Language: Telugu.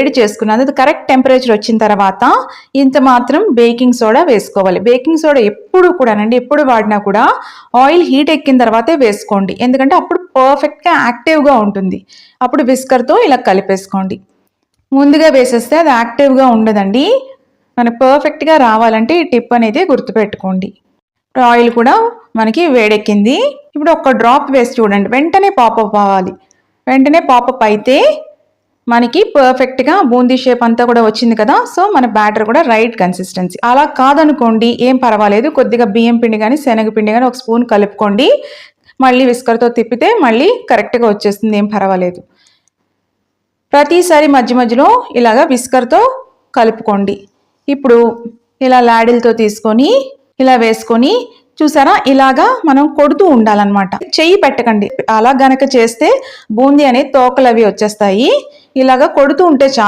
వేడి చేసుకున్నాను. అది కరెక్ట్ టెంపరేచర్ వచ్చిన తర్వాత ఇంత మాత్రం బేకింగ్ సోడా వేసుకోవాలి. బేకింగ్ సోడా ఎప్పుడు కూడానండి, ఎప్పుడు వాడినా కూడా ఆయిల్ హీట్ ఎక్కిన తర్వాతే వేసుకోండి. ఎందుకంటే అప్పుడు పర్ఫెక్ట్గా యాక్టివ్గా ఉంటుంది. అప్పుడు విస్కర్తో ఇలా కలిపేసుకోండి. ముందుగా వేసేస్తే అది యాక్టివ్గా ఉండదండి. మనకు పర్ఫెక్ట్గా రావాలంటే ఈ టిప్ అనేది గుర్తుపెట్టుకోండి. ఆయిల్ కూడా మనకి వేడెక్కింది. ఇప్పుడు ఒక డ్రాప్ వేసి చూడండి, వెంటనే పాపప్ అవ్వాలి. వెంటనే పాపప్ అయితే మనకి పర్ఫెక్ట్గా బూందీ షేప్ అంతా కూడా వచ్చింది కదా. సో మన బ్యాటర్ కూడా రైట్ కన్సిస్టెన్సీ. అలా కాదనుకోండి ఏం పర్వాలేదు, కొద్దిగా బియ్యం పిండి కానీ శనగపిండి కానీ ఒక స్పూన్ కలుపుకోండి. మళ్ళీ విస్కర్తో తిప్పితే మళ్ళీ కరెక్ట్గా వచ్చేస్తుంది, ఏం పర్వాలేదు. ప్రతిసారి మధ్య మధ్యలో ఇలాగా విస్కర్తో కలుపుకోండి. ఇప్పుడు ఇలా లాడిల్తో తీసుకొని ఇలా వేసుకొని చూసారా, ఇలాగా మనం కొడుతూ ఉండాలన్నమాట. చెయ్యి పెట్టకండి, అలా గనక చేస్తే బూందీ అనేది తోకలు అవి వచ్చేస్తాయి. ఇలాగా కొడుతూ ఉంటే చాలు.